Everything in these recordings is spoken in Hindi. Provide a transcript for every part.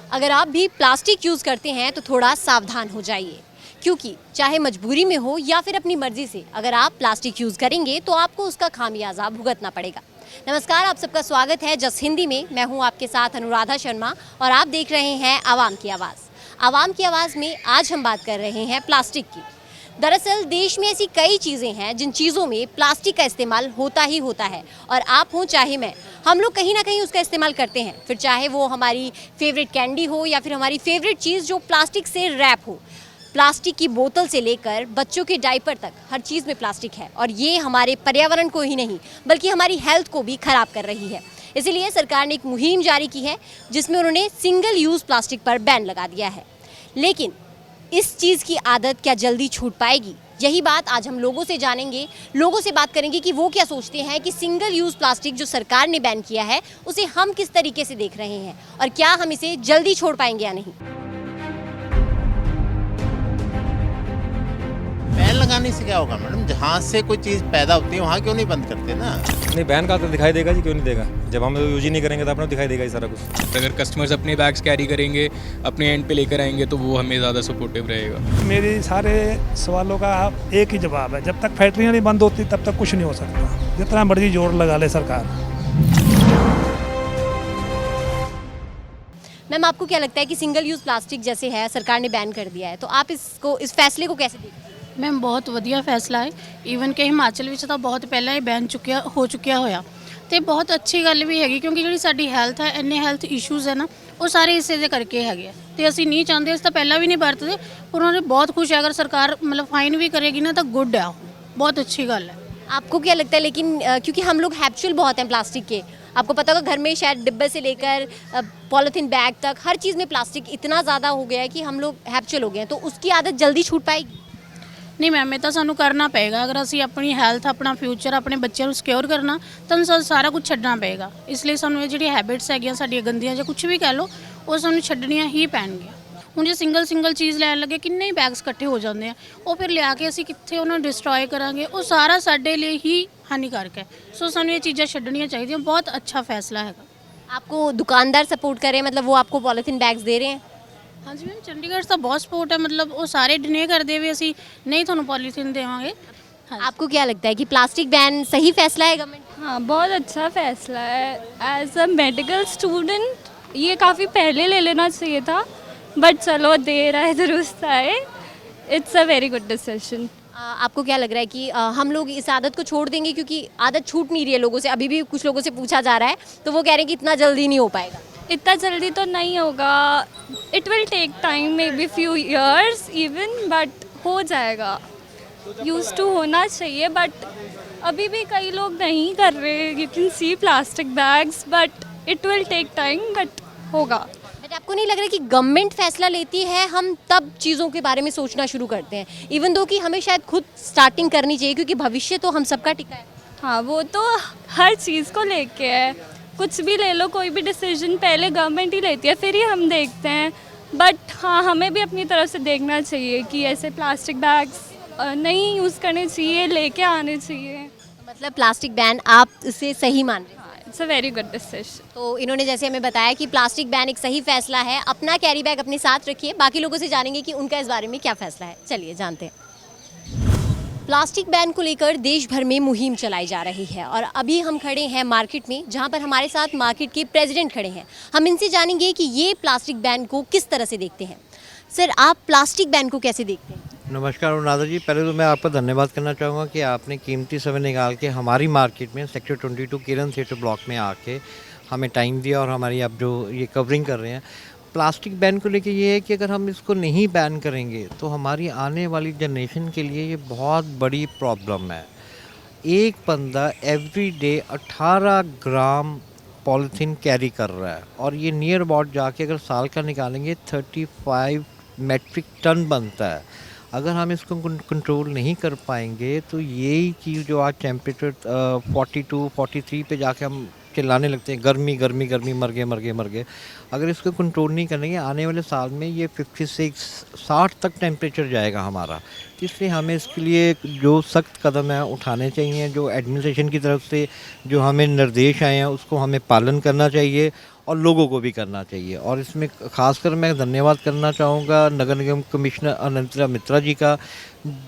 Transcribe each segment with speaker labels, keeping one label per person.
Speaker 1: अगर आप भी प्लास्टिक यूज़ करते हैं तो थोड़ा सावधान हो जाइए, क्योंकि चाहे मजबूरी में हो या फिर अपनी मर्जी से अगर आप प्लास्टिक यूज़ करेंगे तो आपको उसका खामियाजा भुगतना पड़ेगा। नमस्कार, आप सबका स्वागत है जस्ट हिंदी में। मैं हूं आपके साथ अनुराधा शर्मा और आप देख रहे हैं आवाम की आवाज़। आवाम की आवाज़ में आज हम बात कर रहे हैं प्लास्टिक की। दरअसल देश में ऐसी कई चीज़ें हैं जिन चीज़ों में प्लास्टिक का इस्तेमाल होता ही होता है, और आप हो चाहे मैं, हम लोग कहीं ना कहीं उसका इस्तेमाल करते हैं। फिर चाहे वो हमारी फेवरेट कैंडी हो या फिर हमारी फेवरेट चीज़ जो प्लास्टिक से रैप हो। प्लास्टिक की बोतल से लेकर बच्चों के डायपर तक हर चीज़ में प्लास्टिक है, और ये हमारे पर्यावरण को ही नहीं बल्कि हमारी हेल्थ को भी ख़राब कर रही है। इसीलिए सरकार ने एक मुहिम जारी की है जिसमें उन्होंने सिंगल यूज़ प्लास्टिक पर बैन लगा दिया है। लेकिन इस चीज़ की आदत क्या जल्दी छूट पाएगी? यही बात आज हम लोगों से जानेंगे, लोगों से बात करेंगे कि वो क्या सोचते हैं कि सिंगल यूज़ प्लास्टिक जो सरकार ने बैन किया है उसे हम किस तरीके से देख रहे हैं, और क्या हम इसे जल्दी छोड़ पाएंगे या नहीं।
Speaker 2: बैन लगाने से क्या होगा मैडम? जहाँ से कोई चीज़ पैदा होती है वहाँ क्यों नहीं बंद करते ना?
Speaker 3: नहीं, बैन का तो दिखाई देगा जी, क्यों नहीं देगा? जब हम यूज ही नहीं करेंगे तो अपने दिखाई देगा ये सारा कुछ।
Speaker 4: अगर कस्टमर्स अपने बैग्स कैरी करेंगे, अपने एंड पे लेकर आएंगे तो वो हमें ज़्यादा सपोर्टिव रहेगा।
Speaker 5: मेरे सारे सवालों का एक ही जवाब है, जब तक फैक्ट्रियाँ नहीं बंद होती तब तक कुछ नहीं हो सकता, जितना मर्जी जोर लगा ले सरकार।
Speaker 1: मैम, आपको क्या लगता है कि सिंगल यूज़ प्लास्टिक जैसे है सरकार ने बैन कर दिया है, तो आप इस फैसले को कैसे देखते हैं?
Speaker 6: मैम बहुत ਵਧੀਆ ਫੈਸਲਾ ਹੈ। ਈਵਨ ਕਿ ਹਿਮਾਚਲ ਵਿੱਚ ਤਾਂ ਬਹੁਤ ਪਹਿਲਾਂ ਹੀ ਬੈਨ ਹੋ ਚੁੱਕਿਆ ਹੋਇਆ, ਤੇ ਬਹੁਤ ਅੱਛੀ ਗੱਲ ਵੀ ਹੈਗੀ, ਕਿਉਂਕਿ ਜਿਹੜੀ ਸਾਡੀ ਹੈਲਥ ਹੈ, ਇੰਨੇ ਹੈਲਥ ਇਸ਼ੂਜ਼ ਹੈ ਨਾ, ਉਹ ਸਾਰੇ ਇਸੇ ਦੇ ਕਰਕੇ ਹੈਗੇ ਆ, ਤੇ ਅਸੀਂ ਨਹੀਂ ਚਾਹੁੰਦੇ, ਅਸੀਂ ਤਾਂ ਪਹਿਲਾਂ ਵੀ ਨਹੀਂ ਵਰਤਦੇ, ਪਰ ਉਹਨਾਂ ਨੇ ਬਹੁਤ ਖੁਸ਼ ਹੈ। ਅਗਰ ਸਰਕਾਰ मतलब फाइन भी करेगी ना तो गुड है, बहुत अच्छी गल है।
Speaker 1: आपको क्या लगता है? लेकिन क्योंकि हम लोग हैप्चुअल बहुत हैं प्लास्टिक के, आपको पता होगा घर में शायद डिब्बे से लेकर पॉलीथीन बैग तक हर चीज़ में प्लास्टिक इतना ज़्यादा हो गया है कि हम लोग हैप्चुअल हो गए हैं, तो उसकी आदत जल्दी छूट पाएगी?
Speaker 6: नहीं मैम, ये तो सानू करना पेगा। अगर असी अपनी हैल्थ, अपना फ्यूचर, अपने बच्चों को सिक्योर करना तो ਸਾਨੂੰ ਸਾਰਾ ਕੁਝ ਛੱਡਣਾ ਪਏਗਾ। ਇਸ ਲਈ ਸਾਨੂੰ ਇਹ ਜਿਹੜੀ ਹੈਬਿਟਸ ਹੈਗੀਆਂ ਸਾਡੀਆਂ ਗੰਦੀਆਂ ਜਾਂ ਕੁਝ ਵੀ ਕਹਿ ਲਓ, ਉਹ ਸਾਨੂੰ ਛੱਡਣੀਆਂ ਹੀ ਪੈਣਗੀਆਂ। ਹੁਣ ਜੇ ਸਿੰਗਲ ਚੀਜ਼ ਲੈਣ ਲੱਗੇ ਕਿੰਨੇ ਹੀ ਬੈਗਸ ਇਕੱਠੇ ਹੋ ਜਾਂਦੇ ਆ, ਉਹ ਫਿਰ ਲਿਆ ਕੇ ਅਸੀਂ ਕਿੱਥੇ ਉਹਨਾਂ ਨੂੰ ਡਿਸਟਰੋਏ ਕਰਾਂਗੇ, ਉਹ ਸਾਰਾ ਸਾਡੇ ਲਈ ਹੀ ਹਾਨੀਕਾਰਕ ਹੈ। ਸੋ ਸਾਨੂੰ ਇਹ ਚੀਜ਼ਾਂ ਛੱਡਣੀਆਂ ਚਾਹੀਦੀਆਂ। ਬਹੁਤ ਅੱਛਾ ਫੈਸਲਾ ਹੈਗਾ।
Speaker 1: आपको दुकानदार सपोर्ट करें, मतलब वो आपको पॉलीथीन बैग्स दे रहे हैं?
Speaker 6: हाँ जी मैम, चंडीगढ़ तो बहुत सपोर्ट है, मतलब वो सारे डिने करते भी असी नहीं थानू पॉलीथीन देवांगे। हाँ,
Speaker 1: आपको क्या लगता है कि प्लास्टिक बैन सही फैसला है गवर्नमेंट?
Speaker 7: हाँ, बहुत अच्छा फैसला है। एज अ मेडिकल स्टूडेंट ये काफ़ी पहले ले लेना चाहिए था, बट चलो देर आए दुरुस्त आए, it's a very good decision.
Speaker 1: आपको क्या लग रहा है कि हम लोग इस आदत को छोड़ देंगे? क्योंकि आदत छूट नहीं रही है लोगों से। अभी भी कुछ लोगों से पूछा जा रहा है तो वो कह रहे हैं कि इतना जल्दी नहीं हो पाएगा।
Speaker 7: इतना जल्दी तो नहीं होगा, it will take time, maybe few years even, but हो जाएगा। यूज टू होना चाहिए, बट अभी भी कई लोग नहीं कर रहे। You can see plastic bags, but it will take time, but होगा।
Speaker 1: बट आपको नहीं लग रहा कि गवर्नमेंट फैसला लेती है, हम तब चीज़ों के बारे में सोचना शुरू करते हैं, इवन दो कि हमें शायद खुद स्टार्टिंग करनी चाहिए, क्योंकि भविष्य तो हम सबका टिका है।
Speaker 7: हाँ, वो तो हर चीज़ को लेके है, कुछ भी ले लो, कोई भी डिसीजन पहले गवर्नमेंट ही लेती है, फिर ही हम देखते हैं। बट हाँ, हमें भी अपनी तरफ से देखना चाहिए कि ऐसे प्लास्टिक बैग्स नहीं यूज़ करने चाहिए, लेके आने चाहिए।
Speaker 1: मतलब प्लास्टिक बैन आप इसे सही मान रहे हैं?
Speaker 7: It's a very good decision.
Speaker 1: तो इन्होंने जैसे हमें बताया कि प्लास्टिक बैन एक सही फैसला है। अपना कैरी बैग अपने साथ रखिए। बाकी लोगों से जानेंगे कि उनका इस बारे में क्या फैसला है। चलिए जानते हैं। प्लास्टिक बैन को लेकर देश भर में मुहिम चलाई जा रही है, और अभी हम खड़े हैं मार्केट में, जहां पर हमारे साथ मार्केट के प्रेसिडेंट खड़े हैं। हम इनसे जानेंगे कि ये प्लास्टिक बैन को किस तरह से देखते हैं। सर, आप प्लास्टिक बैन को कैसे देखते हैं?
Speaker 8: नमस्कार अनुराधा जी, पहले तो मैं आपका धन्यवाद करना चाहूँगा कि आपने कीमती समय निकाल के हमारी मार्केट में सेक्टर 22 किरण थिएटर ब्लॉक में आके हमें टाइम दिया, और हमारी आप जो ये कवरिंग कर रहे हैं। प्लास्टिक बैन को लेके ये है कि अगर हम इसको नहीं बैन करेंगे तो हमारी आने वाली जनरेशन के लिए ये बहुत बड़ी प्रॉब्लम है। एक बंदा एवरी डे 18 ग्राम पॉलीथीन कैरी कर रहा है, और ये नियर अबाउट जाके अगर साल का निकालेंगे 35 मेट्रिक टन बनता है। अगर हम इसको कंट्रोल नहीं कर पाएंगे तो यही चीज़ जो आज टेम्परेचर 42 43 पे जाके हम चिल्लाने लगते हैं, गर्मी गर्मी गर्मी, मर गए। अगर इसको कंट्रोल नहीं करेंगे, आने वाले साल में ये 56-60 तक टेम्परेचर जाएगा हमारा। इसलिए हमें इसके लिए जो सख्त कदम है उठाने चाहिए, जो एडमिनिस्ट्रेशन की तरफ से जो हमें निर्देश आए हैं उसको हमें पालन करना चाहिए, और लोगों को भी करना चाहिए। और इसमें खासकर मैं धन्यवाद करना चाहूँगा नगर निगम कमिश्नर अनंतरा मित्रा जी का,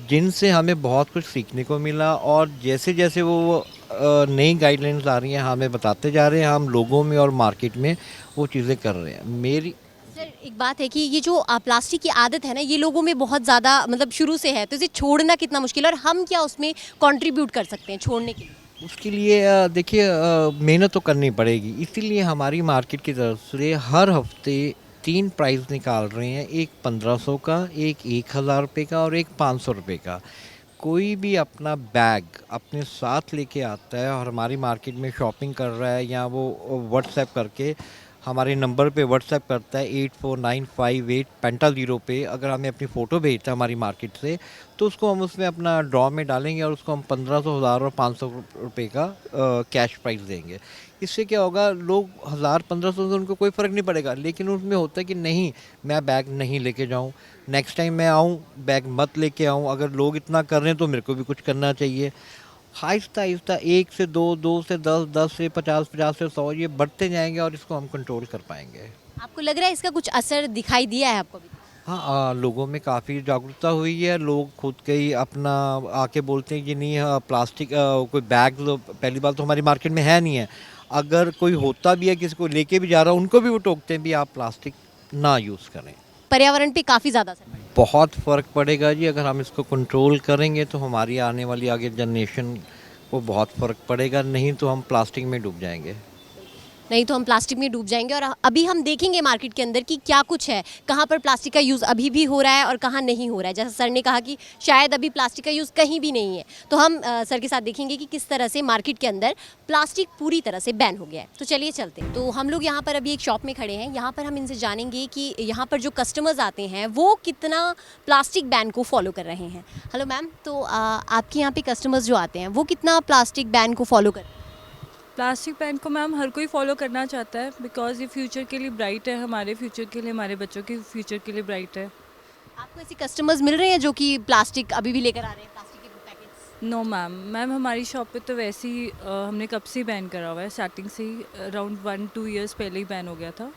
Speaker 8: जिनसे हमें बहुत कुछ सीखने को मिला। और जैसे जैसे वो नई गाइडलाइंस आ रही हैं हमें बताते जा रहे हैं, हम लोगों में और मार्केट में वो चीज़ें कर रहे हैं। मेरी
Speaker 1: सर एक बात है कि ये जो प्लास्टिक की आदत है ना, ये लोगों में बहुत ज़्यादा मतलब शुरू से है, तो इसे छोड़ना कितना मुश्किल है और हम क्या उसमें कंट्रीब्यूट कर सकते हैं छोड़ने के लिए?
Speaker 8: उसके लिए देखिए मेहनत तो करनी पड़ेगी। इसीलिए हमारी मार्केट की तरफ से हर हफ्ते 3 प्राइज़ निकाल रहे हैं, एक 1500 का, एक 1000 रुपये का और एक 500 रुपये का। कोई भी अपना बैग अपने साथ लेके आता है और हमारी मार्केट में शॉपिंग कर रहा है, या वो व्हाट्सएप करके हमारे नंबर पे व्हाट्सएप करता है 849585 पे, अगर हमें अपनी फ़ोटो भेजता है हमारी मार्केट से, तो उसको हम उसमें अपना ड्रॉ में डालेंगे और उसको हम 1500, 1000 और 500 रुपये का कैश प्राइस देंगे। इससे क्या होगा, लोग 1000 1500 से उनको कोई फ़र्क नहीं पड़ेगा, लेकिन उसमें होता है कि नहीं मैं बैग नहीं लेके जाऊँ, नेक्स्ट टाइम मैं आऊँ बैग मत लेके आऊँ। अगर लोग इतना कर रहे हैं तो मेरे को भी कुछ करना चाहिए। आहिस्ता आहिस्ता 1 से 2, 2 से 10, 10 से 50, 50 से 100 ये बढ़ते जाएंगे और इसको हम कंट्रोल कर पाएंगे।
Speaker 1: आपको लग रहा है इसका कुछ असर दिखाई दिया है आपको भी?
Speaker 8: हाँ, लोगों में काफ़ी जागरूकता हुई है। लोग खुद के ही अपना आके बोलते हैं कि नहीं प्लास्टिक कोई बैग पहली बात तो हमारी मार्केट में है नहीं है। अगर कोई होता भी है किसी को लेके भी जा रहा है, उनको भी वो टोकते हैं भी आप प्लास्टिक ना यूज़ करें।
Speaker 1: पर्यावरण पे काफ़ी ज़्यादा असर पड़ेगा।
Speaker 8: बहुत फ़र्क पड़ेगा जी, अगर हम इसको कंट्रोल करेंगे तो हमारी आने वाली आगे जनरेशन को बहुत फ़र्क पड़ेगा, नहीं तो हम प्लास्टिक में डूब जाएंगे।
Speaker 1: नहीं तो हम प्लास्टिक में डूब जाएंगे। और अभी हम देखेंगे मार्केट के अंदर कि क्या कुछ है, कहाँ पर प्लास्टिक का यूज़ अभी भी हो रहा है और कहाँ नहीं हो रहा है। जैसा सर ने कहा कि शायद अभी प्लास्टिक का यूज़ कहीं भी नहीं है, तो हम सर के साथ देखेंगे कि किस तरह से मार्केट के अंदर प्लास्टिक पूरी तरह से बैन हो गया है। तो चलिए चलते हैं। तो हम लोग यहाँ पर अभी एक शॉप में खड़े हैं, यहाँ पर हम इनसे जानेंगे कि यहाँ पर जो कस्टमर्स आते हैं वो कितना प्लास्टिक बैन को फॉलो कर रहे हैं। हेलो मैम, तो आपके यहाँ पे कस्टमर्स जो आते हैं वो कितना प्लास्टिक बैन को फॉलो कर रहे हैं?
Speaker 9: प्लास्टिक बैन को मैम हर कोई फॉलो करना चाहता है, बिकॉज ये फ्यूचर के लिए ब्राइट है, हमारे फ्यूचर के लिए, हमारे बच्चों के फ्यूचर के लिए ब्राइट है।
Speaker 1: आपको ऐसे कस्टमर्स मिल रहे हैं जो कि प्लास्टिक अभी भी लेकर आ रहे हैं, प्लास्टिक के पैकेट्स?
Speaker 9: नो मैम हमारी शॉप पे तो वैसे ही हमने कब से ही बैन करा हुआ है, स्टार्टिंग से ही अराउंड 1-2 ईयर्स पहले ही बैन हो गया था,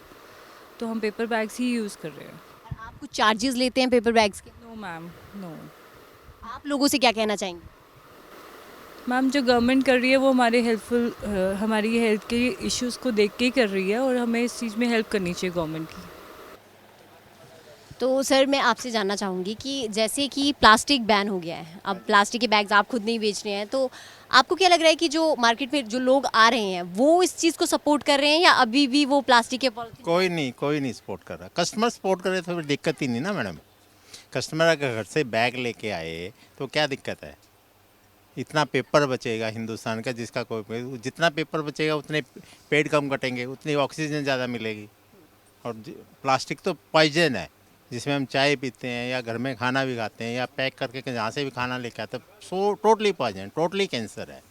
Speaker 9: तो हम पेपर बैग्स ही यूज़ कर रहे हैं।
Speaker 1: और आप कुछ चार्जेस लेते हैं पेपर बैग्स के?
Speaker 9: No ma'am, no.
Speaker 1: आप लोगों से क्या कहना चाहेंगे?
Speaker 9: मैम जो गवर्नमेंट कर रही है वो हमारे हेल्पफुल, हमारी हेल्थ के इश्यूज़ को देख के ही कर रही है, और हमें इस चीज़ में हेल्प करनी चाहिए गवर्नमेंट की।
Speaker 1: तो सर मैं आपसे जानना चाहूँगी कि जैसे कि प्लास्टिक बैन हो गया है, अब प्लास्टिक के बैग्स आप खुद नहीं बेच रहे हैं, तो आपको क्या लग रहा है कि जो मार्केट में जो लोग आ रहे हैं वो इस चीज़ को सपोर्ट कर रहे हैं या अभी भी वो प्लास्टिक के पॉलिथीन?
Speaker 2: कोई नहीं सपोर्ट कर रहा। कस्टमर सपोर्ट करे तो फिर दिक्कत ही नहीं ना मैडम। कस्टमर अगर घर से बैग लेके आए तो क्या दिक्कत है? इतना पेपर बचेगा हिंदुस्तान का, जिसका कोई जितना पेपर बचेगा उतने पेड़ कम कटेंगे, उतनी ऑक्सीजन ज़्यादा मिलेगी। और प्लास्टिक तो पॉइजन है, जिसमें हम चाय पीते हैं या घर में खाना भी खाते हैं या पैक करके जहाँ से भी खाना लेके आते हैं, so totally poison, totally cancer है।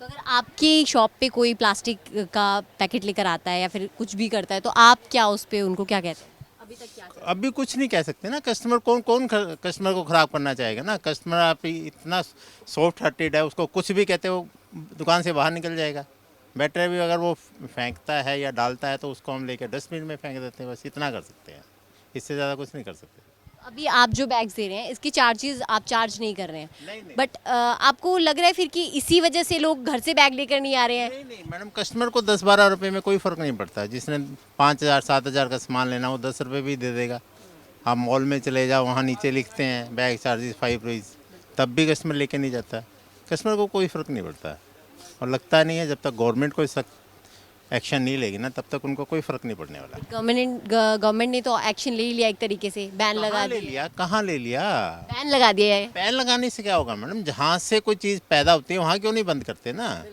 Speaker 1: तो अगर आपकी शॉप पे कोई प्लास्टिक का पैकेट लेकर आता है या फिर कुछ भी करता है तो आप क्या उस पर उनको क्या कहते हैं? अभी तक क्या
Speaker 2: अभी कुछ नहीं कह सकते ना। कस्टमर कौन कस्टमर को ख़राब करना चाहेगा ना। कस्टमर आप इतना सॉफ्ट हार्टेड है, उसको कुछ भी कहते हो दुकान से बाहर निकल जाएगा। बेटर भी अगर वो फेंकता है या डालता है तो उसको हम लेकर डस्टबिन में फेंक देते हैं, बस इतना कर सकते हैं, इससे ज़्यादा कुछ नहीं कर सकते।
Speaker 1: अभी आप जो बैग्स दे रहे हैं इसकी चार्जेस आप चार्ज नहीं कर रहे हैं?
Speaker 2: नहीं।
Speaker 1: बट आपको लग रहा है फिर कि इसी वजह से लोग घर से बैग लेकर नहीं आ रहे हैं?
Speaker 2: नहीं मैडम, कस्टमर को 10-12 रुपये में कोई फ़र्क नहीं पड़ता। जिसने 5000-7000 का सामान लेना वो 10 रुपये भी दे देगा। आप मॉल में चले जाओ, वहाँ नीचे लिखते हैं बैग चार्जेस 5 रुपीज़, तब भी कस्टमर लेके नहीं जाता। कस्टमर को कोई फ़र्क नहीं पड़ता और लगता नहीं है जब तक गवर्नमेंट कोई सख्त एक्शन नहीं लेगी ना तब तक उनको कोई फ़र्क नहीं पड़ने वाला।
Speaker 1: गवर्नमेंट ने तो एक्शन ले ही लिया एक तरीके से, बैन लगा दिया।
Speaker 2: कहाँ ले लिया?
Speaker 1: बैन लगा दिया है।
Speaker 2: बैन लगाने से क्या होगा मैडम? जहाँ से कोई चीज़ पैदा होती है वहाँ क्यों नहीं बंद करते ना?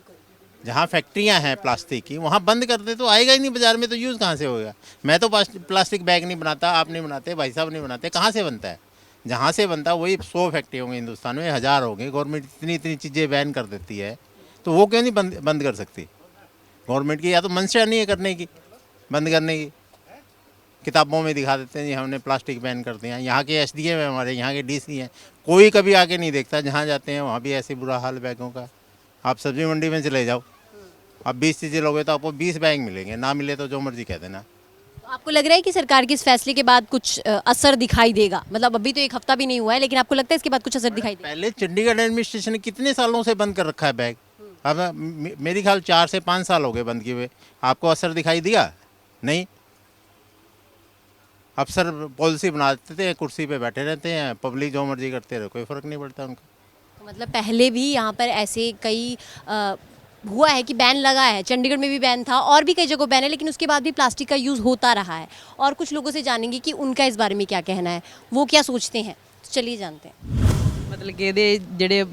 Speaker 2: जहाँ फैक्ट्रियाँ हैं प्लास्टिक की वहाँ बंद कर दे तो आएगा ही नहीं बाज़ार में, तो यूज़ कहाँ से होगा? मैं तो प्लास्टिक बैग नहीं बनाता, आप नहीं बनाते, भाई साहब नहीं बनाते, कहाँ से बनता है? जहाँ से बनता है वही 100 फैक्ट्री होंगे हिंदुस्तान में, 1000 होंगे। गवर्नमेंट इतनी चीज़ें बैन कर देती है तो वो क्यों नहीं बंद कर सकती? गवर्नमेंट की या तो मंशा नहीं है करने की, बंद करने की। किताबों में दिखा देते हैं जी हमने प्लास्टिक बैन कर दिया। यहाँ के SDM है, हमारे यहाँ के DC हैं, कोई कभी आके नहीं देखता। जहाँ जाते हैं वहाँ भी ऐसे बुरा हाल बैगों का। आप सब्जी मंडी में चले जाओ, अब 20 चीज़ें लोगे तो आपको 20 बैग मिलेंगे, ना मिले तो जो मर्जी कह देना।
Speaker 1: तो आपको लग रहा है कि सरकार के इस फैसले के बाद कुछ असर दिखाई देगा? मतलब अभी तो एक हफ्ता भी नहीं हुआ है, लेकिन आपको लगता है इसके बाद कुछ असर दिखाई देगा?
Speaker 2: पहले चंडीगढ़ एडमिनिस्ट्रेशन ने कितने सालों से बंद कर रखा है बैग, अब मेरी ख्याल 4 से 5 साल हो गए बंद किए हुए। आपको असर दिखाई दिया? नहीं। अफसर पॉलिसी बनाते थे, कुर्सी पे बैठे रहते हैं, पब्लिक जो मर्जी करते रहे, कोई फ़र्क नहीं पड़ता उनका।
Speaker 1: तो मतलब पहले भी यहाँ पर ऐसे कई हुआ है कि बैन लगा है, चंडीगढ़ में भी बैन था और भी कई जगह बैन है, लेकिन उसके बाद भी प्लास्टिक का यूज़ होता रहा है। और कुछ लोगों से जानेंगे कि उनका इस बारे में क्या कहना है, वो क्या सोचते हैं। तो चलिए जानते हैं।
Speaker 10: ਮਤਲਬ ਕਿ ਇਹਦੇ ਜਿਹੜੇ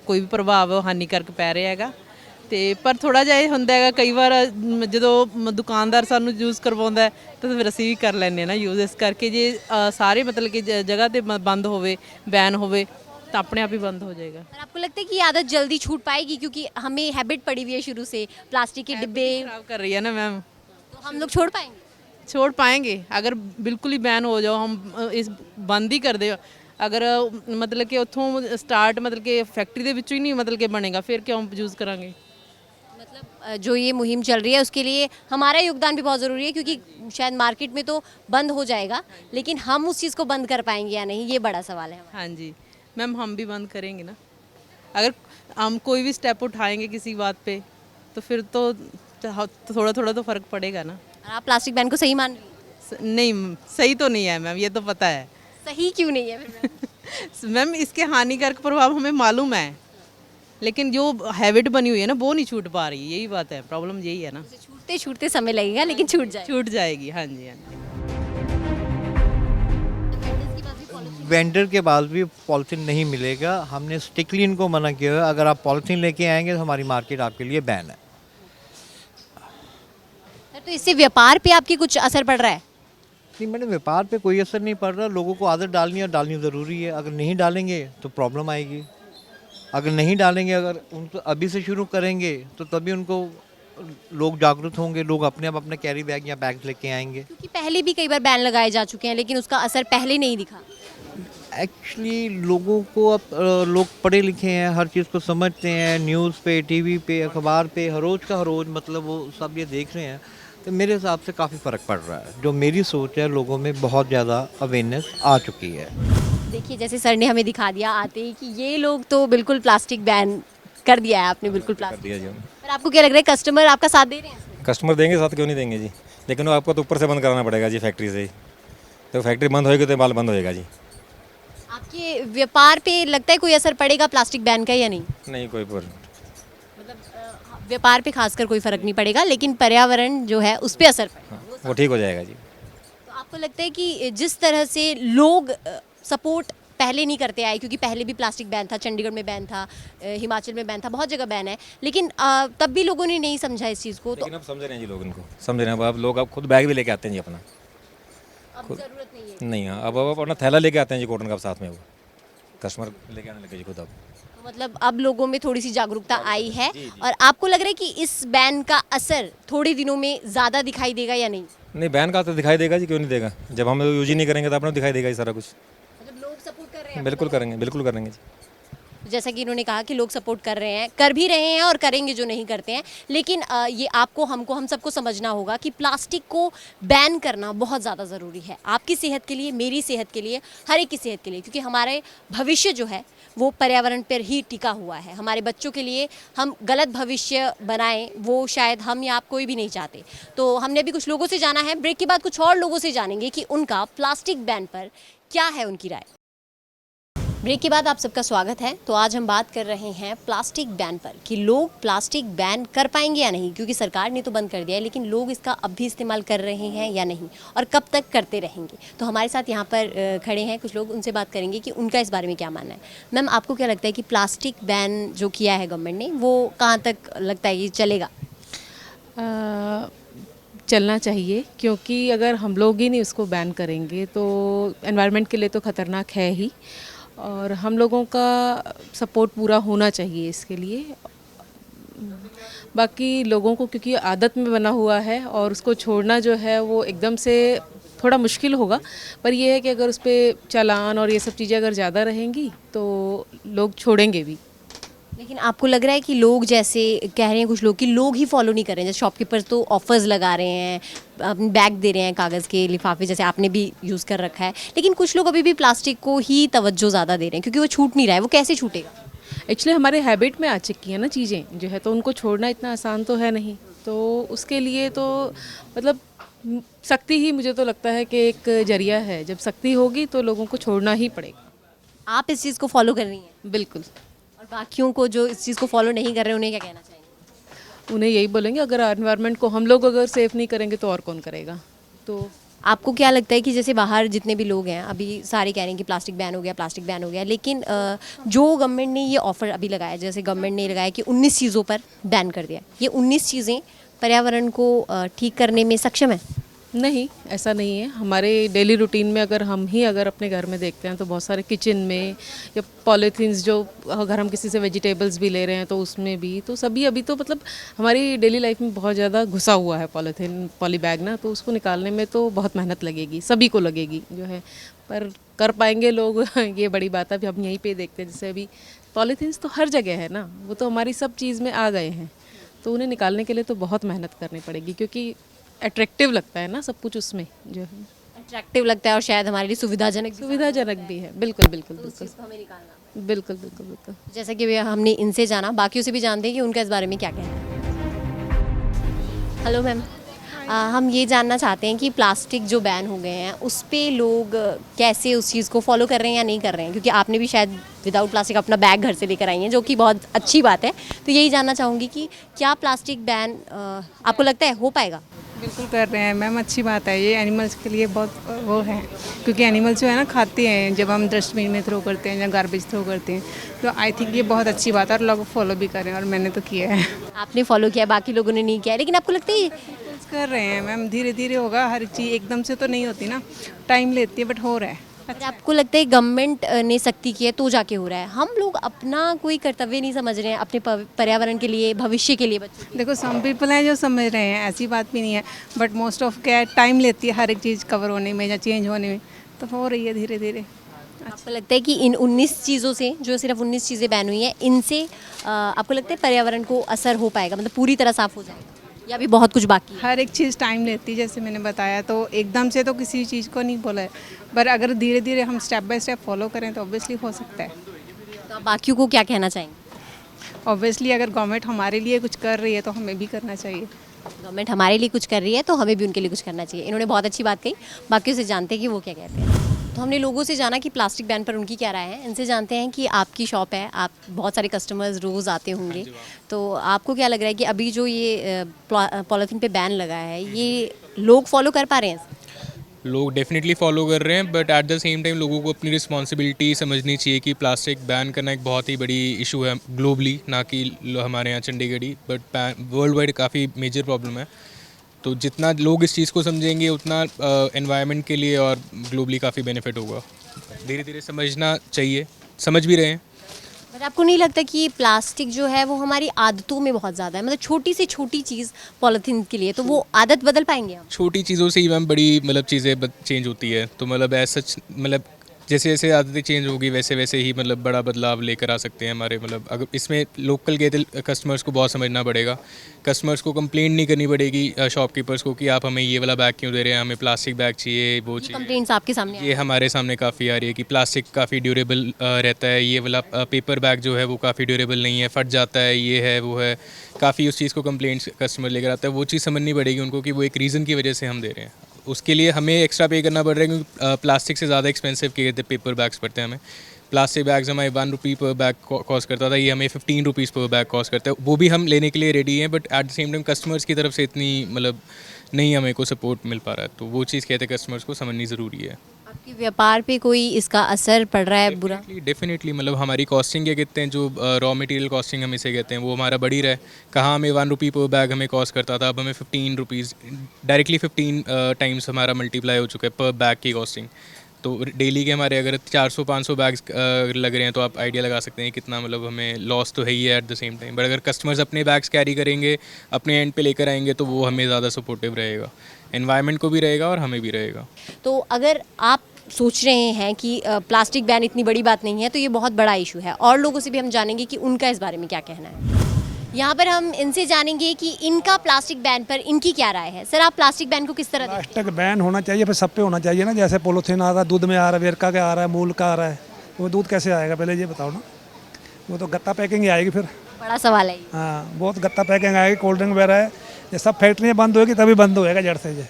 Speaker 10: ਕੋਈ ਵੀ ਪ੍ਰਭਾਵ ਹਾਨੀਕਾਰਕ ਪੈ ਰਿਹਾ ਹੈਗਾ ਤੇ ਪਰ ਥੋੜਾ ਜਿਹਾ ਇਹ ਹੁੰਦਾ ਹੈਗਾ ਕਈ ਵਾਰ ਜਦੋਂ ਦੁਕਾਨਦਾਰ ਸਾਨੂੰ ਯੂਜ਼ ਕਰਵਾਉਂਦਾ ਹੈ ਤਾਂ ਫਿਰ ਅਸੀਂ ਵੀ ਕਰ ਲੈਂਦੇ ਹਾਂ ਨਾ ਯੂਜ਼। ਇਸ ਕਰਕੇ ਜੇ ਸਾਰੇ ਮਤਲਬ ਕਿ ਜਗ੍ਹਾ ਤੇ ਬੰਦ ਹੋਵੇ, ਬੈਨ ਹੋਵੇ तो अपने आप ही बंद हो जाएगा।
Speaker 1: और आपको लगता है कि ये आदत जल्दी छूट पाएगी, क्योंकि हमें हैबिट पड़ी हुई है शुरू से प्लास्टिक के डिब्बे
Speaker 10: खराब कर रही है ना मैम।
Speaker 1: तो हम लोग छोड़ पाएंगे?
Speaker 10: छोड़ पाएंगे अगर बिल्कुल ही बैन हो जाओ, हम इस बंद ही कर दे। अगर मतलब कि उतों स्टार्ट मतलब कि फैक्ट्री के विचों ही नहीं मतलब कि बनेगा, फिर क्यों यूज़ करांगे।
Speaker 1: मतलब जो ये मुहिम चल रही है उसके लिए हमारा योगदान भी बहुत ज़रूरी है, क्योंकि शायद मार्केट में तो बंद हो जाएगा, लेकिन हम उस चीज़ को बंद कर पाएंगे या नहीं, ये बड़ा सवाल है।
Speaker 10: हाँ जी मैम, हम भी बंद करेंगे ना। अगर हम कोई भी स्टेप उठाएंगे किसी बात पे तो फिर तो थोड़ा थोड़ा तो फ़र्क पड़ेगा ना।
Speaker 1: और आप प्लास्टिक बैन को सही मान रही हैं?
Speaker 10: नहीं, सही तो नहीं है मैम, ये तो पता है।
Speaker 1: सही क्यों नहीं है फिर?
Speaker 10: मैम इसके हानिकारक प्रभाव हमें मालूम है, लेकिन जो हैबिट बनी हुई है ना वो नहीं छूट पा रही, यही बात है, प्रॉब्लम यही है ना।
Speaker 1: छूटते छूटते समय लगेगा, लेकिन छूट
Speaker 10: जाएगी। हाँ जी, हाँ जी।
Speaker 8: वेंडर के पास भी पॉलिथीन नहीं मिलेगा, हमने स्ट्रिक्टली इनको मना किया है। अगर आप पॉलिथीन लेके आएंगे तो हमारी मार्केट आपके लिए बैन है।
Speaker 1: तो इससे व्यापार पे आपकी कुछ असर पड़ रहा है?
Speaker 8: नहीं मैडम, व्यापार पे कोई असर नहीं पड़ रहा। लोगों को आदत डालनी है, डालनी ज़रूरी है। अगर नहीं डालेंगे तो प्रॉब्लम आएगी। अगर नहीं डालेंगे, अगर उनको अभी से शुरू करेंगे तो तभी उनको लोग जागरूक होंगे, लोग अपने आप अपने कैरी बैग या बैग लेके आएंगे।
Speaker 1: क्योंकि पहले भी कई बार बैन लगाए जा चुके हैं, लेकिन उसका असर पहले नहीं दिखा।
Speaker 8: एक्चुअली लोगों को अब लोग पढ़े लिखे हैं, हर चीज़ को समझते हैं, न्यूज़ पे, टीवी पे, अखबार पे हर रोज़ का हर रोज़ मतलब वो सब ये देख रहे हैं। तो मेरे हिसाब से काफ़ी फ़र्क पड़ रहा है। जो मेरी सोच है, लोगों में बहुत ज़्यादा अवेयरनेस आ चुकी है।
Speaker 1: देखिए जैसे सर ने हमें दिखा दिया आते ही कि ये लोग तो बिल्कुल प्लास्टिक बैन कर दिया है आपने, बिल्कुल प्लास्टिक
Speaker 3: दिया जी।
Speaker 1: पर आपको क्या लग रहा है कस्टमर आपका साथ दे रहे हैं इसमें?
Speaker 3: कस्टमर देंगे साथ, क्यों नहीं देंगे जी, लेकिन वो आपको तो ऊपर से बंद कराना पड़ेगा जी, फैक्ट्री से ही। तो फैक्ट्री बंद होएगी तो माल बंद होएगा जी।
Speaker 1: आपके व्यापार पे लगता है कोई असर पड़ेगा प्लास्टिक बैन का या नहीं?
Speaker 3: नहीं, कोई पर
Speaker 1: मतलब व्यापार पे खासकर कोई फर्क नहीं पड़ेगा, लेकिन पर्यावरण जो है उस पर असर पड़ेगा,
Speaker 3: वो ठीक हो जाएगा जी।
Speaker 1: तो आपको लगता है कि जिस तरह से लोग सपोर्ट पहले नहीं करते आए, क्योंकि पहले भी प्लास्टिक बैन था, चंडीगढ़ में बैन था, हिमाचल में बैन था, बहुत जगह बैन है, लेकिन तब भी लोगों ने नहीं समझा इस चीज़ को। तो
Speaker 3: लेकिन अब समझ रहे हैं जी लोग, इनको समझ रहे हैं। अब लोग अब खुद बैग भी लेके आते हैं जी अपना,
Speaker 1: अब ज़रूरत नहीं है।
Speaker 3: नहीं हाँ, अब अपना थैला लेके आते हैं जी कॉटन का साथ में, वो कस्टमर लेके आने लगे जी खुद। अब
Speaker 1: तो मतलब अब लोगों में थोड़ी सी जागरूकता आई है। और आपको लग रहा है कि इस बैन का असर थोड़े दिनों में ज़्यादा दिखाई देगा या नहीं?
Speaker 3: नहीं, बैन का तो दिखाई देगा जी, क्यों नहीं देगा। जब हम यूज ही नहीं करेंगे तो अपना दिखाई देगा जी सारा कुछ।
Speaker 1: मतलब लोग सपोर्ट कर रहे हैं?
Speaker 3: बिल्कुल करेंगे, बिल्कुल करेंगे जी।
Speaker 1: जैसा कि इन्होंने कहा कि लोग सपोर्ट कर रहे हैं, कर भी रहे हैं और करेंगे जो नहीं करते हैं, लेकिन ये आपको, हमको, हम सबको समझना होगा कि प्लास्टिक को बैन करना बहुत ज़्यादा ज़रूरी है, आपकी सेहत के लिए, मेरी सेहत के लिए, हर एक की सेहत के लिए, क्योंकि हमारे भविष्य जो है वो पर्यावरण पर ही टिका हुआ है। हमारे बच्चों के लिए हम गलत भविष्य बनाएं, वो शायद हम या आप कोई भी नहीं चाहते। तो हमने अभी कुछ लोगों से जाना है, ब्रेक के बाद कुछ और लोगों से जानेंगे कि उनका प्लास्टिक बैन पर क्या है उनकी राय। ब्रेक के बाद आप सबका स्वागत है। तो आज हम बात कर रहे हैं प्लास्टिक बैन पर कि लोग प्लास्टिक बैन कर पाएंगे या नहीं, क्योंकि सरकार ने तो बंद कर दिया है, लेकिन लोग इसका अब भी इस्तेमाल कर रहे हैं या नहीं, और कब तक करते रहेंगे। तो हमारे साथ यहाँ पर खड़े हैं कुछ लोग, उनसे बात करेंगे कि उनका इस बारे में क्या मानना है। मैम, आपको क्या लगता है कि प्लास्टिक बैन जो किया है गवर्नमेंट ने, वो कहाँ तक लगता है कि चलेगा?
Speaker 11: चलना चाहिए, क्योंकि अगर हम लोग ही नहीं उसको बैन करेंगे तो एनवायरनमेंट के लिए तो ख़तरनाक है ही, और हम लोगों का सपोर्ट पूरा होना चाहिए इसके लिए। बाकी लोगों को क्योंकि आदत में बना हुआ है और उसको छोड़ना जो है वो एकदम से थोड़ा मुश्किल होगा, पर यह है कि अगर उस पर चालान और ये सब चीज़ें अगर ज़्यादा रहेंगी तो लोग छोड़ेंगे भी।
Speaker 1: लेकिन आपको लग रहा है कि लोग जैसे कह रहे हैं कुछ लोग कि लोग ही फॉलो नहीं कर रहे हैं, जैसे शॉपकीपर्स तो ऑफर्स लगा रहे हैं, अपने बैग दे रहे हैं कागज़ के लिफाफे जैसे आपने भी यूज़ कर रखा है, लेकिन कुछ लोग अभी भी प्लास्टिक को ही तवज्जो ज़्यादा दे रहे हैं क्योंकि वो छूट नहीं रहा है, वो कैसे छूटेगा?
Speaker 11: एक्चुअली हमारे हैबिट में आ चुकी है ना चीज़ें जो है, तो उनको छोड़ना इतना आसान तो है नहीं, तो उसके लिए तो मतलब सख्ती ही मुझे तो लगता है कि एक जरिया है। जब सख्ती होगी तो लोगों को छोड़ना ही पड़ेगा।
Speaker 1: आप इस चीज़ को फॉलो कर रही हैं
Speaker 11: बिल्कुल।
Speaker 1: और बाकियों को जो इस चीज़ को फॉलो नहीं कर रहे हैं उन्हें क्या कहना चाहेंगे?
Speaker 11: उन्हें यही बोलेंगे अगर एनवायरनमेंट को हम लोग अगर सेफ नहीं करेंगे तो और कौन करेगा। तो
Speaker 1: आपको क्या लगता है कि जैसे बाहर जितने भी लोग हैं अभी सारे कह रहे हैं कि प्लास्टिक बैन हो गया, प्लास्टिक बैन हो गया, लेकिन जो गवर्नमेंट ने ये ऑफ़र अभी लगाया, जैसे गवर्नमेंट ने लगाया कि 19 चीज़ों पर बैन कर दिया, ये 19 चीज़ें पर्यावरण को ठीक करने में सक्षम है?
Speaker 11: नहीं, ऐसा नहीं है। हमारे डेली रूटीन में अगर अपने घर में देखते हैं तो बहुत सारे किचन में या पॉलीथीन्स, जो अगर हम किसी से वेजिटेबल्स भी ले रहे हैं तो उसमें भी, तो सभी अभी तो मतलब हमारी डेली लाइफ में बहुत ज़्यादा घुसा हुआ है पॉलीथीन, पॉली बैग ना, तो उसको निकालने में तो बहुत मेहनत लगेगी, सभी को लगेगी जो है, पर कर पाएंगे लोग ये बड़ी बात है। अभी हम यहीं पे देखते हैं जैसे अभी पॉलीथीन्स तो हर जगह है ना, वो तो हमारी सब चीज़ में आ गए हैं, तो उन्हें निकालने के लिए तो बहुत मेहनत करनी पड़ेगी क्योंकि अट्रैक्टिव लगता है ना सब कुछ उसमें जो है,
Speaker 1: अट्रैक्टिव लगता है और शायद हमारे लिए
Speaker 11: सुविधाजनक भी है। बिल्कुल बिल्कुल बिल्कुल
Speaker 1: हमें निकालना।
Speaker 11: बिल्कुल बिल्कुल बिल्कुल।
Speaker 1: जैसा कि हमने इनसे जाना, बाकियों से भी जानते हैं कि उनका इस बारे में क्या कहना है। हेलो मैम, हम ये जानना चाहते हैं कि प्लास्टिक जो बैन हो गए हैं उस पे लोग कैसे उस चीज़ को फॉलो कर रहे हैं या नहीं कर रहे हैं, क्योंकि आपने भी शायद विदाउट प्लास्टिक अपना बैग घर से लेकर आई हैं, जो कि बहुत अच्छी बात है। तो यही जानना चाहूँगी कि क्या प्लास्टिक बैन आपको लगता है हो पाएगा?
Speaker 12: बिल्कुल कर रहे हैं मैम, अच्छी बात है ये, एनिमल्स के लिए बहुत वो है, क्योंकि एनिमल्स जो है ना खाते हैं जब हम डस्टबिन में थ्रो करते हैं या गार्बेज थ्रो करते हैं, तो आई थिंक ये बहुत अच्छी बात है और लोग फॉलो भी करें, और मैंने तो किया है।
Speaker 1: आपने फॉलो किया, बाकी लोगों ने नहीं किया, लेकिन आपको लगता है
Speaker 12: कर रहे हैं मैम, धीरे धीरे होगा, हर चीज़ एकदम से तो नहीं होती ना, टाइम लेती है, बट हो रहा है।
Speaker 1: अच्छा, आपको लगता है गवर्नमेंट ने सख्ती की है तो जाके हो रहा है? हम लोग अपना कोई कर्तव्य नहीं समझ रहे हैं अपने पर्यावरण के लिए, भविष्य के लिए? बच्चों
Speaker 12: देखो सम पीपल हैं जो समझ रहे हैं, ऐसी बात भी नहीं है, बट मोस्ट ऑफ क्या है, टाइम लेती है हर एक चीज़ कवर होने में या चेंज होने में, तो हो रही है धीरे धीरे।
Speaker 1: आपको लगता है कि इन 19 चीज़ों से, जो सिर्फ 19 चीज़ें बैन हुई हैं, इनसे आपको लगता है पर्यावरण को असर हो पाएगा, मतलब पूरी तरह साफ हो जाएगा, या भी बहुत कुछ बाकी है?
Speaker 12: हर एक चीज़ टाइम लेती है, जैसे मैंने बताया, तो एकदम से तो किसी चीज़ को नहीं बोला है, पर अगर धीरे धीरे हम स्टेप बाय स्टेप फॉलो करें तो ऑब्वियसली हो सकता है।
Speaker 1: तो आप बाकियों को क्या कहना चाहेंगे?
Speaker 12: ऑब्वियसली अगर गवर्नमेंट हमारे लिए कुछ कर रही है तो हमें भी करना चाहिए।
Speaker 1: गवर्नमेंट हमारे लिए कुछ कर रही है तो हमें भी उनके लिए कुछ करना चाहिए। इन्होंने बहुत अच्छी बात कही, बाकियों से जानते हैं कि वो क्या कहते हैं। तो हमने लोगों से जाना कि प्लास्टिक बैन पर उनकी क्या राय है। इनसे जानते हैं कि आपकी शॉप है, आप बहुत सारे कस्टमर्स रोज़ आते होंगे, तो आपको क्या लग रहा है कि अभी जो ये पॉलीथीन पे बैन लगा है, ये लोग फॉलो कर पा रहे हैं?
Speaker 4: लोग डेफिनेटली फॉलो कर रहे हैं, but at the same time लोगों को अपनी रिस्पॉन्सिबिलिटी समझनी चाहिए कि प्लास्टिक बैन करना एक बहुत ही बड़ी इशू है ग्लोबली, ना कि हमारे यहाँ चंडीगढ़ ही, बट वर्ल्ड वाइड काफ़ी मेजर प्रॉब्लम है। तो जितना लोग इस चीज़ को समझेंगे उतना एनवायरनमेंट के लिए और ग्लोबली काफ़ी बेनिफिट होगा। धीरे धीरे समझना चाहिए, समझ भी रहे हैं।
Speaker 1: बट आपको नहीं लगता कि प्लास्टिक जो है वो हमारी आदतों में बहुत ज़्यादा है, मतलब छोटी से छोटी चीज़ पॉलीथीन के लिए, तो वो आदत बदल पाएंगे हम?
Speaker 4: छोटी चीज़ों से ही मैम बड़ी मतलब चीज़ें चेंज होती है, तो मतलब ऐसा मतलब जैसे जैसे आदतें चेंज होगी वैसे वैसे ही मतलब बड़ा बदलाव लेकर आ सकते हैं हमारे, मतलब अगर इसमें लोकल के कस्टमर्स को बहुत समझना पड़ेगा। कस्टमर्स को कंप्लेंट नहीं करनी पड़ेगी शॉपकीपर्स को कि आप हमें ये वाला बैग क्यों दे रहे हैं, हमें प्लास्टिक बैग चाहिए, वो चाहिए।
Speaker 1: कंप्लेंट्स आपके सामने
Speaker 4: ये हमारे सामने काफ़ी आ रही है कि प्लास्टिक काफ़ी ड्यूरेबल रहता है, ये वाला पेपर बैग जो है वो काफ़ी ड्यूरेबल नहीं है, फट जाता है, ये है वो है, काफ़ी उस चीज़ को कंप्लेंट्स कस्टमर लेकर आता है। वो चीज़ समझनी पड़ेगी उनको कि वो एक रीज़न की वजह से हम दे रहे हैं, उसके लिए हमें एक्स्ट्रा पे करना पड़ रहा है, क्योंकि प्लास्टिक से ज़्यादा एक्सपेंसिव किए थे पेपर बैग्स पड़ते हैं हमें। प्लास्टिक बैग्स हमें 1 रुपी पर बैग कॉस्ट करता था, ये हमें 15 रुपीज़ पर बैग कॉस्ट करता है। वो भी हम लेने के लिए रेडी हैं, but at the same time customers की तरफ से इतनी मतलब नहीं हमें को सपोर्ट मिल पा रहा है, तो वो चीज़ कहते हैं कस्टमर्स को समझनी ज़रूरी है।
Speaker 1: आपके व्यापार पे कोई इसका असर पड़ रहा है बुरा?
Speaker 4: डेफिनेटली मतलब हमारी कॉस्टिंग क्या कहते हैं, जो रॉ मटेरियल कॉस्टिंग हम इसे कहते हैं, वो हमारा बढ़ ही रहा है। कहाँ हमें 1 रुपी पर बैग हमें कॉस्ट करता था, अब हमें 15 रुपीज़, डायरेक्टली 15 टाइम्स हमारा मल्टीप्लाई हो चुका है पर बैग की कॉस्टिंग। तो डेली के हमारे अगर 400-500 बैग्स लग रहे हैं तो आप आइडिया लगा सकते हैं कितना मतलब हमें लॉस तो है ही है at the same time. But अगर कस्टमर्स अपने बैग्स कैरी करेंगे, अपने एंड पे लेकर आएंगे, तो वो हमें ज़्यादा सपोर्टिव रहेगा, एनवायरनमेंट को भी रहेगा और हमें भी रहेगा।
Speaker 1: तो अगर आप सोच रहे हैं कि प्लास्टिक बैन इतनी बड़ी बात नहीं है, तो ये बहुत बड़ा इशू है। और लोगों से भी हम जानेंगे कि उनका इस बारे में क्या कहना है। यहाँ पर हम इनसे जानेंगे कि इनका प्लास्टिक बैन पर इनकी क्या राय है। सर, आप प्लास्टिक बैन को किस तरह देखते हैं?
Speaker 5: प्लास्टिक बैन होना चाहिए, फिर सब पे होना चाहिए ना। जैसे पॉलीथीन आ रहा है, दूध में आ रहा है, वेरका का आ रहा है, मूल का आ रहा है, वो दूध कैसे आएगा पहले ये बताओ ना। वो तो गत्ता पैकिंग ही आएगी फिर।
Speaker 1: बड़ा सवाल है ये।
Speaker 5: हाँ, बहुत गत्ता पैकिंग आएगी। कोल्ड ड्रिंक वगैरह है, ये सब फैक्ट्रियाँ बंद होगी तभी बंद होएगा जड़ से। ये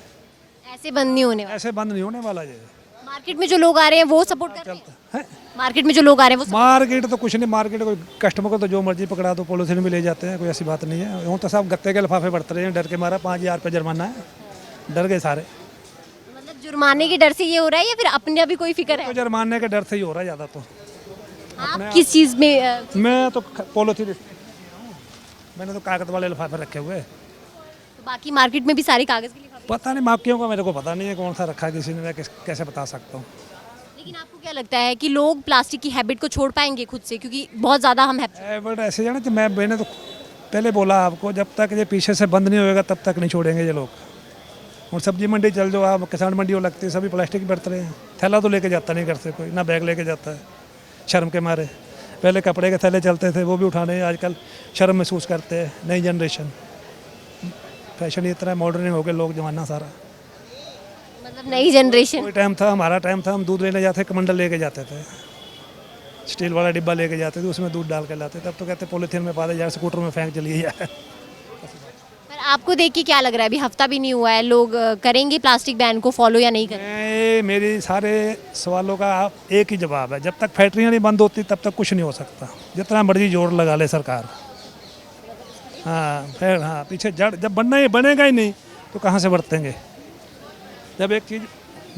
Speaker 1: ऐसे बंद नहीं होने वाला।
Speaker 5: ऐसे बंद नहीं होने वाला। ये
Speaker 1: मार्केट में जो लोग आ रहे हैं वो सपोर्ट कर रहे हैं। मार्केट में जो लोग आ रहे हैं वो
Speaker 5: मार्केट तो कुछ नहीं। मार्केट कोई कस्टमर को तो जो मर्जी पकड़ा दो, पॉलीथीन भी ले जाते हैं, कोई ऐसी बात नहीं है। यूँ तो सब गत्ते के लिफाफे बढ़ते रहे हैं, डर के मारा 5000 रुपये जुर्माना है, डर गए सारे।
Speaker 1: मतलब जुर्माने के डर से ये हो रहा है या फिर अपने अभी कोई फिक्र है?
Speaker 5: तो जुर्माने के डर से ही हो रहा है ज़्यादा। तो
Speaker 1: आप किस चीज़ में
Speaker 5: मैं तो पॉलीथीन, मैंने तो कागज वाले लिफाफे रखे हुए।
Speaker 1: तो बाकी मार्केट में भी सारे कागज़ के लिफाफे?
Speaker 5: पता नहीं मापियों का, मेरे को पता नहीं है कौन सा रखा किसी ने, मैं कैसे बता सकता हूँ।
Speaker 1: लेकिन आपको क्या लगता है कि लोग प्लास्टिक की हैबिट को छोड़ पाएंगे खुद से, क्योंकि बहुत ज़्यादा हम
Speaker 5: बट ऐसे जाना कि मैंने तो पहले बोला आपको, जब तक ये पीछे से बंद नहीं होएगा तब तक नहीं छोड़ेंगे ये लोग। और सब्जी मंडी चल जाओ आप, किसान मंडी वो लगती है, सभी प्लास्टिक बरत रहे हैं। थैला तो लेके जाता नहीं घर से कोई, ना बैग लेके जाता है शर्म के मारे। पहले कपड़े के थैले चलते थे, वो भी उठाने आजकल शर्म महसूस करते हैं। नई जनरेशन, फैशन इतना मॉडर्न हो गए लोग, जमाना सारा।
Speaker 1: मतलब नई जनरेशन।
Speaker 5: कोई टाइम था, हमारा टाइम था, हम दूध लेने जाते कमंडल लेके जाते थे, स्टील वाला डिब्बा लेके जाते थे, उसमें दूध डाल के लाते। तब तो कहते पॉलीथीन में पा दे यार, स्कूटर में फेंक चलिए यार।
Speaker 1: पर आपको देख के क्या लग रहा है, अभी हफ्ता भी नहीं हुआ है, लोग करेंगे प्लास्टिक बैन को फॉलो या नहीं करेंगे?
Speaker 5: मेरी सारे सवालों का एक ही जवाब है, जब तक फैक्ट्रियाँ नहीं बंद होती तब तक कुछ नहीं हो सकता, जितना मर्जी जोर लगा ले सरकार। हाँ फिर हाँ, पीछे जड़ जब बनेगा ही नहीं तो कहाँ से बरतेंगे। जब एक चीज़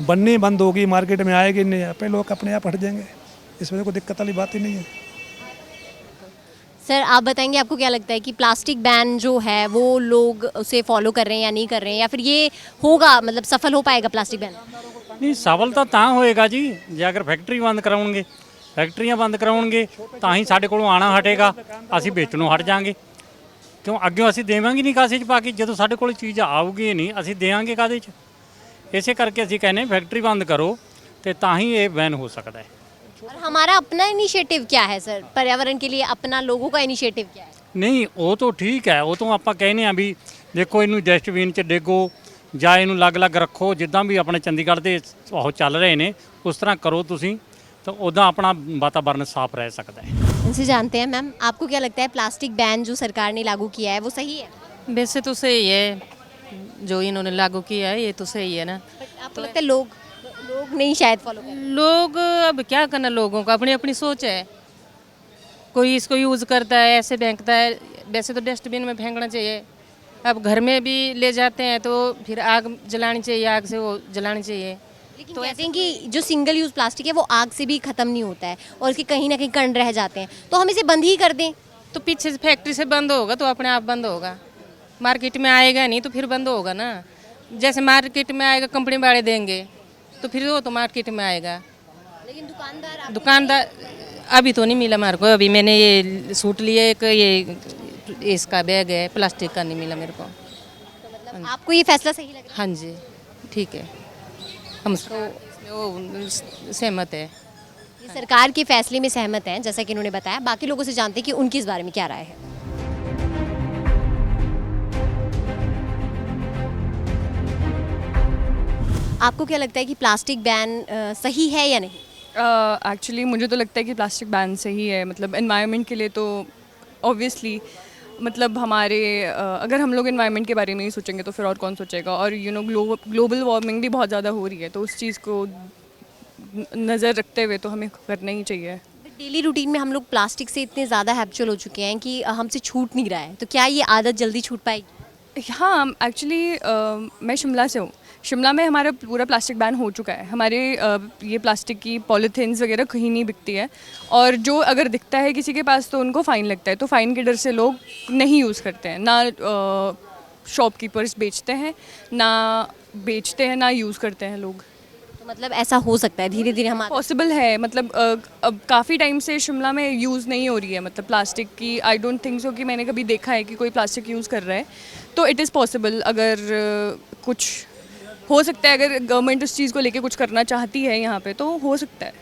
Speaker 5: बननी बंद होगी, मार्केट में आएगी नहीं, पे लोग अपने आप हट जाएंगे। इसमें कोई दिक्कत वाली बात ही नहीं है।
Speaker 1: सर, आप बताएंगे आपको क्या लगता है कि प्लास्टिक बैन जो है वो लोग उसे फॉलो कर रहे हैं या नहीं कर रहे हैं, या फिर ये होगा, मतलब सफल हो पाएगा प्लास्टिक बैन?
Speaker 13: नहीं, सफल ਤਾਂ ਹੋਏਗਾ ਜੀ ਜੇ ਅਗਰ ਫੈਕਟਰੀ ਬੰਦ ਕਰਾਉਣਗੇ। ਫੈਕਟਰੀਆਂ ਬੰਦ ਕਰਾਉਣਗੇ ਤਾਂ ਹੀ ਸਾਡੇ ਕੋਲੋਂ ਆਣਾ ਹਟੇਗਾ, ਅਸੀਂ ਵੇਚਣੋਂ ਹਟ ਜਾਾਂਗੇ। ਕਿਉਂ ਅੱਗੇ ਅਸੀਂ ਦੇਵਾਂਗੇ ਨਹੀਂ ਕਾਸੇ 'ਚ ਪਾ ਕੇ, ਜਦੋਂ ਸਾਡੇ ਕੋਲ ਚੀਜ਼ ਆਊਗੀ ਨਹੀਂ ਅਸੀਂ ਦੇਵਾਂਗੇ ਕਾਦੇ 'ਚ। ਇਸੇ ਕਰਕੇ ਅਸੀਂ ਕਹਿੰਦੇ ਫੈਕਟਰੀ ਬੰਦ ਕਰੋ ਤੇ ਤਾਂ ਹੀ ਇਹ ਬੈਨ ਹੋ ਸਕਦਾ ਹੈ।
Speaker 1: और हमारा अपना इनिशिएटिव क्या है सर, पर्यावरण के लिए अपना लोगों का इनिशिएटिव क्या है?
Speaker 13: ਨਹੀਂ ਉਹ ਤਾਂ ਠੀਕ ਹੈ, ਉਹ ਤਾਂ ਆਪਾਂ ਕਹਿੰਦੇ ਆ ਵੀ ਦੇਖੋ ਇਹਨੂੰ ਡਸਟਬਿਨ 'ਚ ਡੇਗੋ ਜਾਂ ਇਹਨੂੰ ਅਲੱਗ-ਅਲੱਗ ਰੱਖੋ, ਜਿੱਦਾਂ ਵੀ ਆਪਣੇ ਚੰਡੀਗੜ੍ਹ ਦੇ ਉਹ ਚੱਲ ਰਹੇ ਨੇ ਉਸ ਤਰ੍ਹਾਂ ਕਰੋ ਤੁਸੀਂ, ਤਾਂ ਉੱਦਾਂ ਆਪਣਾ ਵਾਤਾਵਰਨ ਸਾਫ਼ ਰਹਿ ਸਕਦਾ ਹੈ।
Speaker 1: इनसे जानते हैं मैम, आपको क्या लगता है प्लास्टिक बैन जो सरकार ने लागू किया है वो सही है?
Speaker 14: वैसे तो सही है, जो इन्होंने लागू किया है ये तो सही है ना।
Speaker 1: आपको लगता है लोग नहीं शायद फॉलो कर?
Speaker 14: लोग अब क्या करना, लोगों का अपनी अपनी सोच है। कोई इसको यूज़ करता है, ऐसे फेंकता है। वैसे तो डस्टबिन में फेंकना चाहिए। अब घर में भी ले जाते हैं तो फिर आग जलानी चाहिए, आग से वो जलानी चाहिए।
Speaker 1: लेकिन तो कहते हैं कि जो सिंगल यूज़ प्लास्टिक है वो आग से भी ख़त्म नहीं होता है और इसके कहीं ना कहीं कण रह जाते हैं, तो हम इसे बंद ही कर दें।
Speaker 14: तो पीछे से फैक्ट्री से बंद होगा तो अपने आप बंद होगा, मार्केट में आएगा नहीं तो फिर बंद होगा ना। जैसे मार्केट में आएगा कंपनी वाले देंगे तो फिर वो तो मार्केट में आएगा।
Speaker 1: लेकिन
Speaker 14: दुकानदार अभी तो नहीं मिला मेरे को। अभी मैंने ये सूट लिया, एक ये इसका बैग है, प्लास्टिक का नहीं मिला मेरे को।
Speaker 1: तो मतलब आपको ये फैसला सही लग रहा है?
Speaker 14: हाँ जी ठीक है, हम वो सहमत है।
Speaker 1: ये सरकार के फैसले में सहमत हैं, जैसा कि इन्होंने बताया। बाकी लोगों से जानते हैं कि उनकी इस बारे में क्या राय है। आपको क्या लगता है कि प्लास्टिक बैन सही है या नहीं?
Speaker 15: एक्चुअली मुझे तो लगता है कि प्लास्टिक बैन सही है। मतलब एनवायरनमेंट के लिए तो ऑब्वियसली, मतलब हमारे अगर हम लोग एनवायरनमेंट के बारे में ही सोचेंगे तो फिर और कौन सोचेगा। और ग्लोबल वार्मिंग भी बहुत ज़्यादा हो रही है, तो उस चीज़ को नज़र रखते हुए तो हमें करना ही चाहिए।
Speaker 1: डेली रूटीन में हम लोग प्लास्टिक से इतने ज़्यादा हैबिचुअल हो चुके हैं कि हमसे छूट नहीं रहा है, तो क्या ये आदत जल्दी छूट पाएगी?
Speaker 15: हाँ, एक्चुअली मैं शिमला से हूँ। शिमला में हमारा पूरा प्लास्टिक बैन हो चुका है। हमारे ये प्लास्टिक की पॉलीथीन्स वगैरह कहीं नहीं बिकती है, और जो अगर दिखता है किसी के पास तो उनको फ़ाइन लगता है। तो फ़ाइन के डर से लोग नहीं यूज़ करते हैं, ना शॉपकीपर्स बेचते हैं, ना यूज़ करते हैं लोग।
Speaker 1: तो मतलब ऐसा हो सकता है धीरे धीरे हमारा
Speaker 15: पॉसिबल है। मतलब अब काफ़ी टाइम से शिमला में यूज़ नहीं हो रही है, मतलब प्लास्टिक की। आई डोंट थिंक सो कि मैंने कभी देखा है कि कोई प्लास्टिक यूज़ कर रहा है। तो इट इज़ पॉसिबल, अगर कुछ हो सकता है अगर गवर्नमेंट उस चीज़ को लेके कुछ करना चाहती है यहाँ पे तो हो सकता है।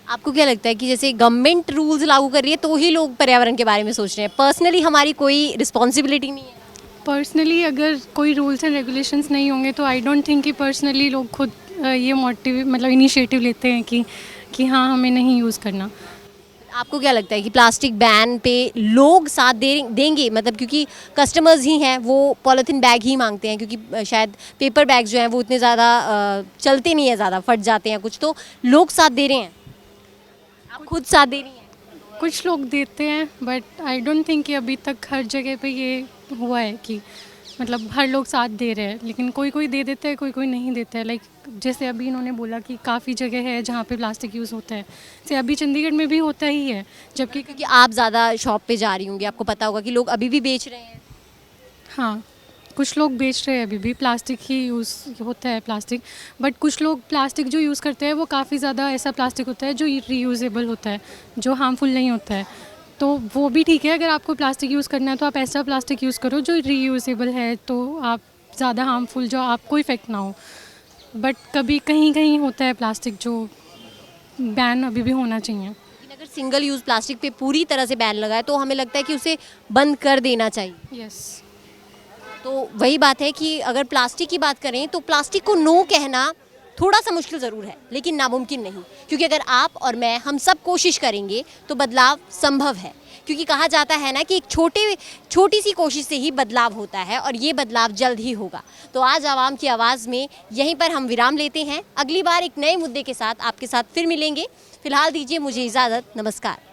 Speaker 1: आपको क्या लगता है कि जैसे गवर्नमेंट रूल्स लागू कर रही है तो ही लोग पर्यावरण के बारे में सोच रहे हैं, पर्सनली हमारी कोई रिस्पॉन्सिबिलिटी नहीं है?
Speaker 16: पर्सनली अगर कोई रूल्स एंड रेगुलेशंस नहीं होंगे तो आई डोंट थिंक कि पर्सनली लोग खुद ये मोटिव मतलब इनिशिएटिव लेते हैं कि हाँ हमें नहीं यूज़ करना।
Speaker 1: आपको क्या लगता है कि प्लास्टिक बैन पे लोग साथ देंगे, मतलब क्योंकि कस्टमर्स ही हैं वो पॉलीथीन बैग ही मांगते हैं, क्योंकि शायद पेपर बैग जो हैं वो इतने ज़्यादा चलते नहीं है, ज़्यादा फट जाते हैं कुछ, तो लोग साथ दे रहे हैं? आप खुद साथ दे रही हैं?
Speaker 16: कुछ लोग देते हैं बट आई डोंट थिंक कि अभी तक हर जगह पे ये हुआ है कि मतलब हर लोग साथ दे रहे हैं, लेकिन कोई कोई दे देता है, कोई कोई नहीं देता है। लाइक जैसे अभी इन्होंने बोला कि काफ़ी जगह है जहाँ पे प्लास्टिक यूज़ होता है, जैसे अभी चंडीगढ़ में भी होता ही है, जबकि
Speaker 1: क्योंकि आप ज़्यादा शॉप पे जा रही होंगी, आपको पता होगा कि लोग अभी भी बेच रहे हैं।
Speaker 16: हाँ कुछ लोग बेच रहे हैं, अभी भी प्लास्टिक ही यूज़ होता है प्लास्टिक, बट कुछ लोग प्लास्टिक जो यूज़ करते हैं वो काफ़ी ज़्यादा ऐसा प्लास्टिक होता है जो रीयूजेबल होता है, जो हार्मफुल नहीं होता है, तो वो भी ठीक है। अगर आपको प्लास्टिक यूज़ करना है तो आप ऐसा प्लास्टिक यूज़ करो जो रीयूजेबल है, तो आप ज़्यादा हार्मफुल जो आपको इफ़ेक्ट ना हो। बट कभी कहीं कहीं होता है प्लास्टिक जो बैन अभी भी होना चाहिए।
Speaker 1: लेकिन अगर सिंगल यूज़ प्लास्टिक पे पूरी तरह से बैन लगा है तो हमें लगता है कि उसे बंद कर देना चाहिए।
Speaker 16: यस
Speaker 1: तो वही बात है कि अगर प्लास्टिक की बात करें तो प्लास्टिक को नो कहना थोड़ा सा मुश्किल ज़रूर है, लेकिन नामुमकिन नहीं, क्योंकि अगर आप और मैं हम सब कोशिश करेंगे तो बदलाव संभव है। क्योंकि कहा जाता है ना कि एक छोटी सी कोशिश से ही बदलाव होता है और ये बदलाव जल्द ही होगा। तो आज आवाम की आवाज़ में यहीं पर हम विराम लेते हैं। अगली बार एक नए मुद्दे के साथ आपके साथ फिर मिलेंगे। फिलहाल दीजिए मुझे इजाज़त। नमस्कार।